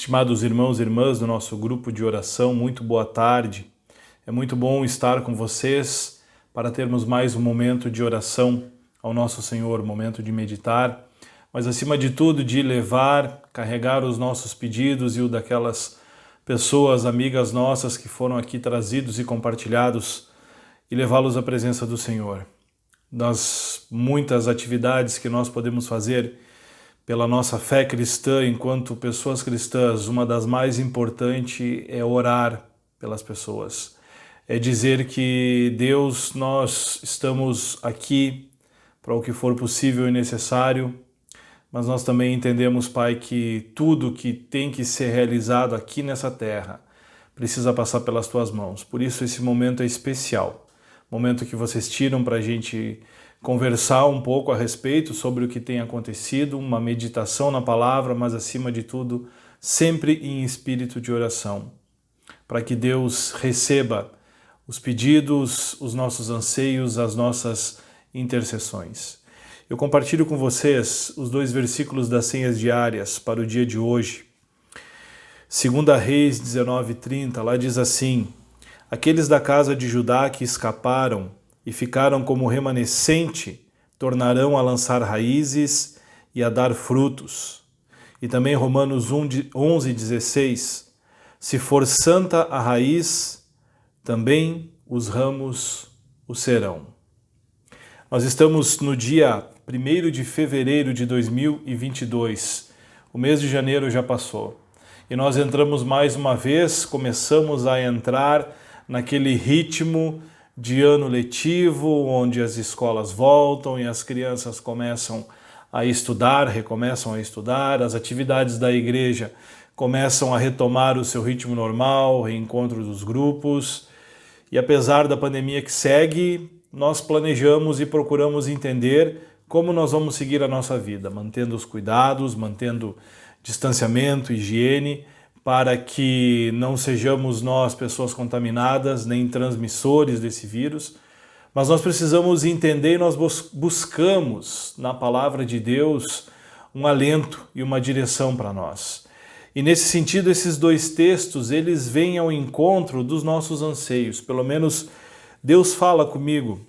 Estimados irmãos e irmãs do nosso grupo de oração, muito boa tarde. É muito bom estar com vocês para termos mais um momento de oração ao nosso Senhor, momento de meditar, mas acima de tudo de levar, carregar os nossos pedidos e o daquelas pessoas, amigas nossas que foram aqui trazidos e compartilhados e levá-los à presença do Senhor. Das muitas atividades que nós podemos fazer pela nossa fé cristã, enquanto pessoas cristãs, uma das mais importantes é orar pelas pessoas. É dizer que Deus, nós estamos aqui para o que for possível e necessário, mas nós também entendemos, Pai, que tudo que tem que ser realizado aqui nessa terra precisa passar pelas Tuas mãos. Por isso esse momento é especial, momento que vocês tiram para a gente conversar um pouco a respeito sobre o que tem acontecido, uma meditação na palavra, mas acima de tudo, sempre em espírito de oração, para que Deus receba os pedidos, os nossos anseios, as nossas intercessões. Eu compartilho com vocês os 2 versículos das senhas diárias para o dia de hoje. 2 Reis 19:30, lá diz assim: aqueles da casa de Judá que escaparam e ficaram como remanescente, tornarão a lançar raízes e a dar frutos. E também Romanos 11:16, se for santa a raiz, também os ramos o serão. Nós estamos no dia 1º de fevereiro de 2022, o mês de janeiro já passou, e nós entramos mais uma vez, começamos a entrar naquele ritmo de ano letivo, onde as escolas voltam e as crianças começam a estudar, recomeçam a estudar, as atividades da igreja começam a retomar o seu ritmo normal, reencontro dos grupos. E apesar da pandemia que segue, nós planejamos e procuramos entender como nós vamos seguir a nossa vida, mantendo os cuidados, mantendo distanciamento, higiene, para que não sejamos nós pessoas contaminadas, nem transmissores desse vírus, mas nós precisamos entender e nós buscamos na palavra de Deus um alento e uma direção para nós. E nesse sentido, esses 2 textos, eles vêm ao encontro dos nossos anseios, pelo menos Deus fala comigo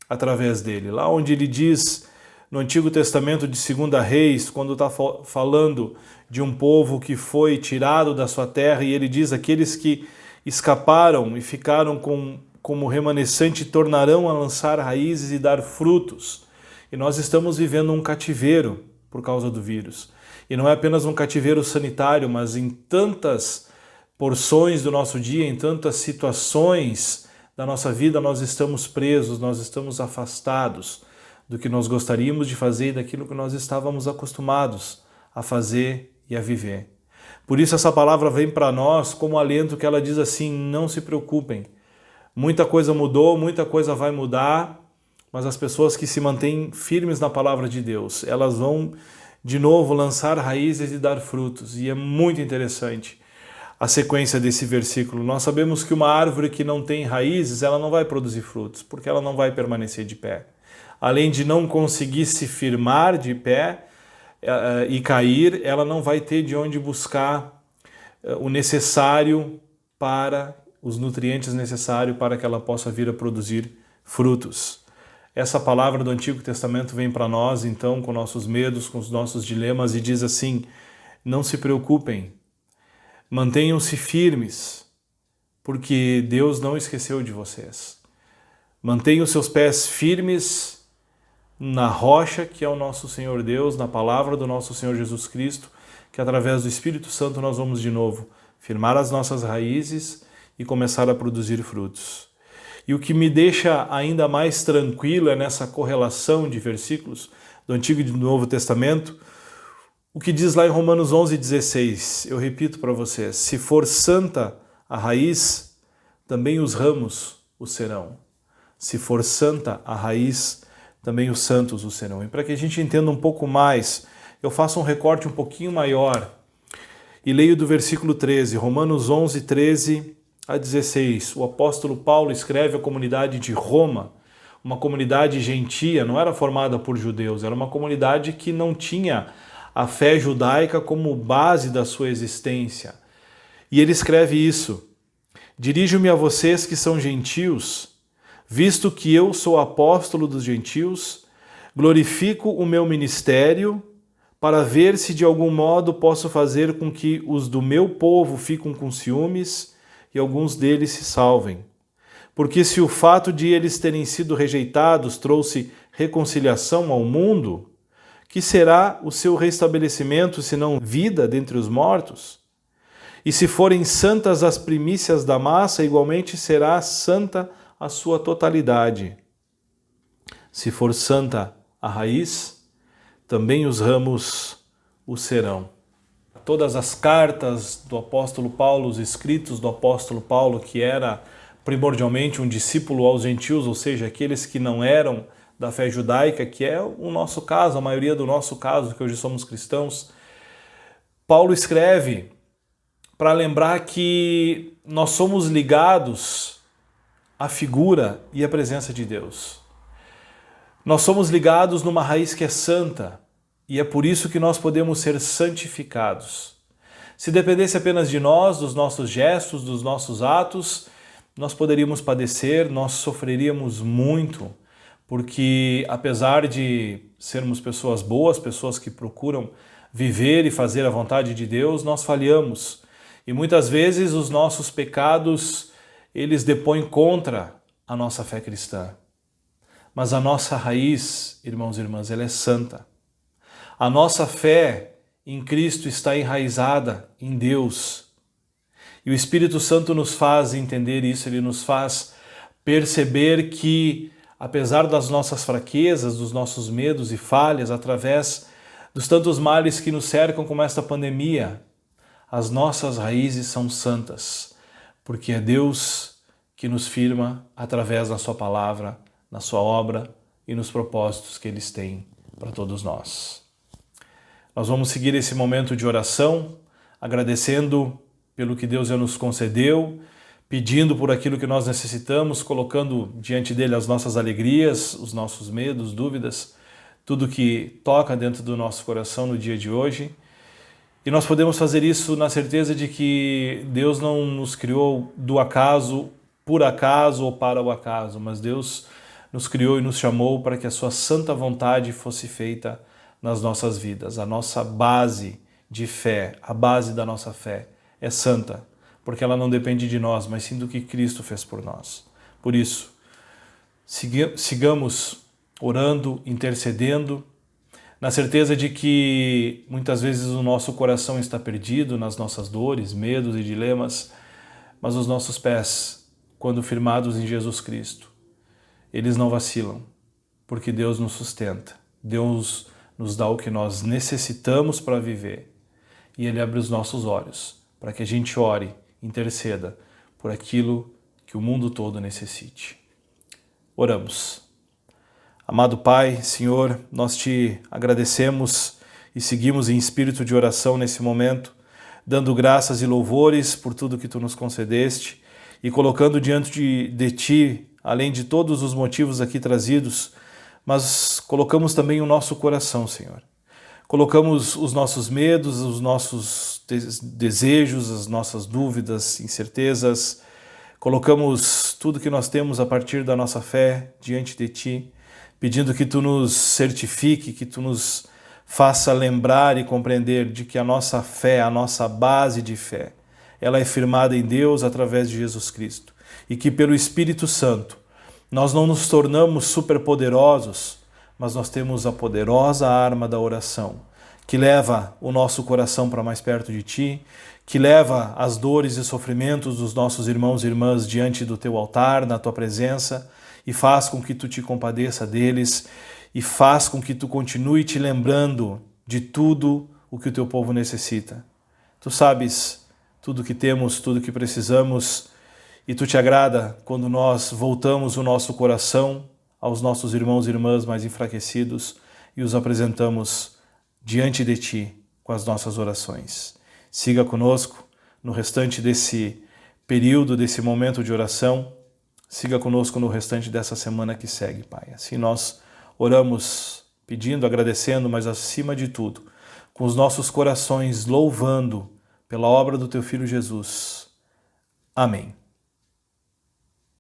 através dele, lá onde ele diz no Antigo Testamento de 2 Reis, quando está falando de um povo que foi tirado da sua terra, e ele diz, aqueles que escaparam e ficaram como remanescente tornarão a lançar raízes e dar frutos. E nós estamos vivendo um cativeiro por causa do vírus. E não é apenas um cativeiro sanitário, mas em tantas porções do nosso dia, em tantas situações da nossa vida, nós estamos presos, nós estamos afastados do que nós gostaríamos de fazer e daquilo que nós estávamos acostumados a fazer e a viver. Por isso essa palavra vem para nós como alento, que ela diz assim, não se preocupem, muita coisa mudou, muita coisa vai mudar, mas as pessoas que se mantêm firmes na palavra de Deus, elas vão de novo lançar raízes e dar frutos. E é muito interessante a sequência desse versículo. Nós sabemos que uma árvore que não tem raízes, ela não vai produzir frutos, porque ela não vai permanecer de pé. Além de não conseguir se firmar de pé e cair, ela não vai ter de onde buscar o necessário para, os nutrientes necessários para que ela possa vir a produzir frutos. Essa palavra do Antigo Testamento vem para nós, então, com nossos medos, com os nossos dilemas, e diz assim, não se preocupem, mantenham-se firmes, porque Deus não esqueceu de vocês. Mantenham seus pés firmes na rocha que é o nosso Senhor Deus, na palavra do nosso Senhor Jesus Cristo, que através do Espírito Santo nós vamos de novo firmar as nossas raízes e começar a produzir frutos. E o que me deixa ainda mais tranquilo é nessa correlação de versículos do Antigo e do Novo Testamento, o que diz lá em Romanos 11:16, eu repito para vocês, se for santa a raiz, também os ramos o serão. Se for santa a raiz, também os santos o serão. E para que a gente entenda um pouco mais, eu faço um recorte um pouquinho maior e leio do versículo 13, Romanos 11:13-16. O apóstolo Paulo escreve à comunidade de Roma, uma comunidade gentia, não era formada por judeus, era uma comunidade que não tinha a fé judaica como base da sua existência. E ele escreve isso: dirijo-me a vocês que são gentios, visto que eu sou apóstolo dos gentios, glorifico o meu ministério para ver se de algum modo posso fazer com que os do meu povo fiquem com ciúmes e alguns deles se salvem. Porque se o fato de eles terem sido rejeitados trouxe reconciliação ao mundo, que será o seu restabelecimento, senão vida dentre os mortos? E se forem santas as primícias da massa, igualmente será santa a sua totalidade. Se for santa a raiz, também os ramos o serão. Todas as cartas do apóstolo Paulo, os escritos do apóstolo Paulo, que era primordialmente um discípulo aos gentios, ou seja, aqueles que não eram da fé judaica, que é o nosso caso, a maioria do nosso caso, que hoje somos cristãos, Paulo escreve para lembrar que nós somos ligados à figura e à presença de Deus. Nós somos ligados numa raiz que é santa, e é por isso que nós podemos ser santificados. Se dependesse apenas de nós, dos nossos gestos, dos nossos atos, nós poderíamos padecer, nós sofreríamos muito, porque apesar de sermos pessoas boas, pessoas que procuram viver e fazer a vontade de Deus, nós falhamos. E muitas vezes os nossos pecados, eles depõem contra a nossa fé cristã. Mas a nossa raiz, irmãos e irmãs, ela é santa. A nossa fé em Cristo está enraizada em Deus. E o Espírito Santo nos faz entender isso, ele nos faz perceber que, apesar das nossas fraquezas, dos nossos medos e falhas, através dos tantos males que nos cercam como esta pandemia, as nossas raízes são santas, porque é Deus que nos firma através da sua palavra, na sua obra e nos propósitos que eles têm para todos nós. Nós vamos seguir esse momento de oração, agradecendo pelo que Deus já nos concedeu, pedindo por aquilo que nós necessitamos, colocando diante dele as nossas alegrias, os nossos medos, dúvidas, tudo que toca dentro do nosso coração no dia de hoje. E nós podemos fazer isso na certeza de que Deus não nos criou do acaso, por acaso ou para o acaso, mas Deus nos criou e nos chamou para que a sua santa vontade fosse feita nas nossas vidas. A nossa base de fé, a base da nossa fé é santa, porque ela não depende de nós, mas sim do que Cristo fez por nós. Por isso, sigamos orando, intercedendo, na certeza de que muitas vezes o nosso coração está perdido nas nossas dores, medos e dilemas, mas os nossos pés, quando firmados em Jesus Cristo, eles não vacilam, porque Deus nos sustenta, Deus nos dá o que nós necessitamos para viver, e Ele abre os nossos olhos para que a gente ore, interceda por aquilo que o mundo todo necessite. Oramos. Amado Pai, Senhor, nós te agradecemos e seguimos em espírito de oração nesse momento, dando graças e louvores por tudo que Tu nos concedeste e colocando diante de Ti, além de todos os motivos aqui trazidos, mas colocamos também o nosso coração, Senhor. Colocamos os nossos medos, os nossos desejos, as nossas dúvidas, incertezas, colocamos tudo que nós temos a partir da nossa fé diante de Ti, pedindo que Tu nos certifique, que Tu nos faça lembrar e compreender de que a nossa fé, a nossa base de fé, ela é firmada em Deus através de Jesus Cristo e que pelo Espírito Santo nós não nos tornamos superpoderosos, mas nós temos a poderosa arma da oração, que leva o nosso coração para mais perto de Ti, que leva as dores e sofrimentos dos nossos irmãos e irmãs diante do Teu altar, na Tua presença, e faz com que Tu te compadeça deles, e faz com que Tu continue te lembrando de tudo o que o Teu povo necessita. Tu sabes tudo o que temos, tudo o que precisamos, e Tu te agrada quando nós voltamos o nosso coração aos nossos irmãos e irmãs mais enfraquecidos e os apresentamos diante de Ti com as nossas orações. Siga conosco no restante desse período, desse momento de oração. Siga conosco no restante dessa semana que segue, Pai. Assim nós oramos pedindo, agradecendo, mas acima de tudo, com os nossos corações louvando pela obra do Teu Filho Jesus. Amém.